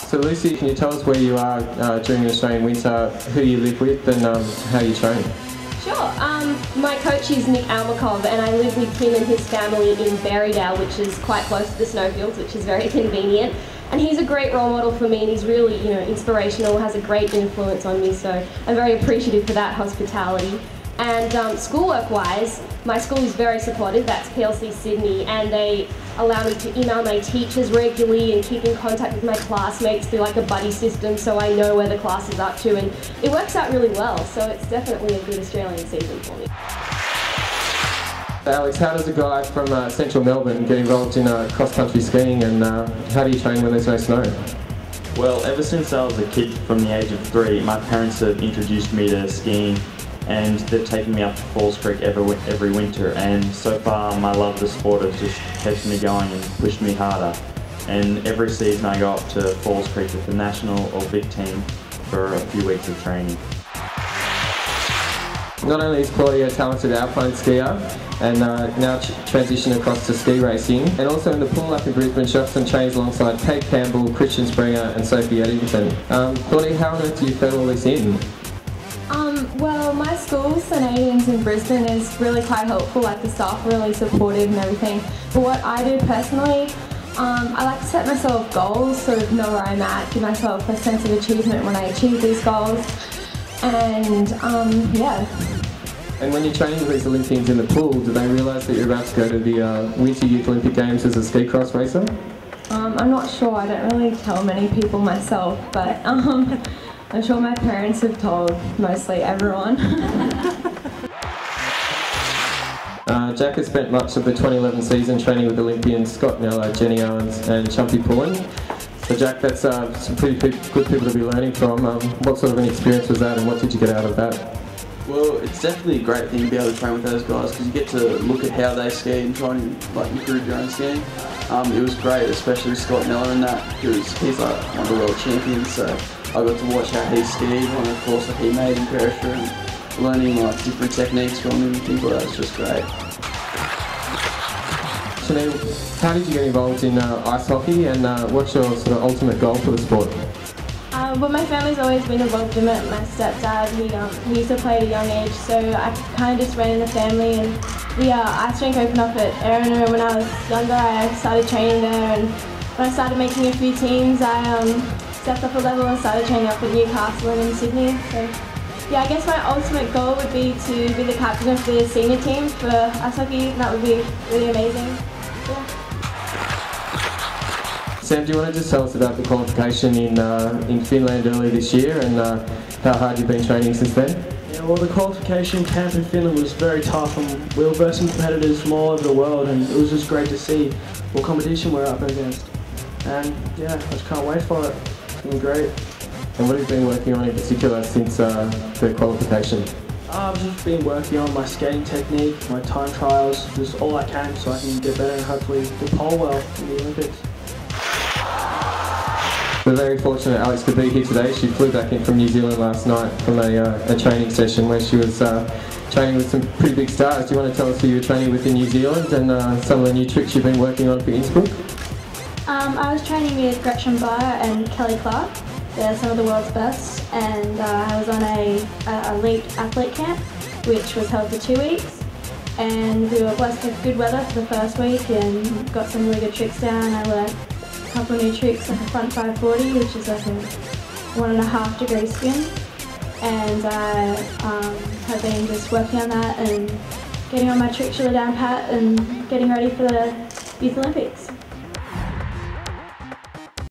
So Lucy, can you tell us where you are during the Australian winter, who you live with and how you train? Sure. My coach is Nick Almakov and I live with him and his family in Berrydale, which is quite close to the snowfields, which is very convenient. And he's a great role model for me and he's really, inspirational, has a great influence on me, so I'm very appreciative for that hospitality. And schoolwork-wise, my school is very supportive, that's PLC Sydney, and they allow me to email my teachers regularly and keep in contact with my classmates through like a buddy system so I know where the class is up to, and it works out really well, so it's definitely a good Australian season for me. Alex, how does a guy from central Melbourne get involved in cross-country skiing, and how do you train when there's no snow? Well, ever since I was a kid from the age of 3, my parents have introduced me to skiing and they've taken me up to Falls Creek every winter, and so far my love of the sport has just kept me going and pushed me harder. And every season I go up to Falls Creek with the national or big team for a few weeks of training. Not only is Claudia a talented alpine skier and now transitioned across to ski racing, and also in the pool up in Brisbane she often trains alongside Kate Campbell, Christian Springer and Sophie Eddington. Claudia, how on earth do you fit all this in? Well, my school, St Aidan's in Brisbane, is really quite helpful, like the staff are really supportive and everything. But what I do personally, I like to set myself goals, sort of know where I'm at, give myself a sense of achievement when I achieve these goals, and yeah. And when you're training with these Olympians in the pool, do they realise that you're about to go to the Winter Youth Olympic Games as a ski cross racer? I'm not sure, I don't really tell many people myself, but I'm sure my parents have told mostly everyone. Jack has spent much of the 2011 season training with Olympians Scott Millar, Jenny Owens and Chumpy Pullen. So Jack, that's some pretty good people to be learning from. What sort of an experience was that and what did you get out of that? Well, it's definitely a great thing to be able to train with those guys because you get to look at how they ski and try and improve your own skiing. It was great, especially with Scott Millar in that, because he's like one of the world champions, so I got to watch how he skied on the course that he made in Perisher and learning different techniques from him and things like that. It's just great. Sharnita, how did you get involved in ice hockey and what's your sort of ultimate goal for the sport? Well, my family's always been involved in it. My stepdad, he used to play at a young age, so I kind of just ran in the family, and the ice rink opened up at Erina when I was younger. I started training there, and when I started making a few teams, I stepped up a level and started training up at Newcastle and in Sydney. So yeah, I guess my ultimate goal would be to be the captain of the senior team for ice hockey. That would be really amazing. Yeah. Sam, do you want to just tell us about the qualification in Finland earlier this year and how hard you've been training since then? Yeah, well, the qualification camp in Finland was very tough, and we were versing competitors from all over the world, and it was just great to see what competition we're up against. And yeah, I just can't wait for it. It's been great. And what have you been working on in particular since the qualification? I've just been working on my skating technique, my time trials, just all I can so I can get better and hopefully do pole well in the Olympics. We're very fortunate Alex could be here today. She flew back in from New Zealand last night from a training session where she was training with some pretty big stars. Do you want to tell us who you were training with in New Zealand and some of the new tricks you've been working on for Innsbruck? I was training with Gretchen Barr and Kelly Clark. They're some of the world's best, and I was on a elite athlete camp which was held for 2 weeks, and we were blessed with good weather for the first week and got some really good tricks down. I learned a couple of new tricks like a front 540, which is like a 1.5 degree spin, and I have been just working on that and getting all my tricks really down pat and getting ready for the Youth Olympics.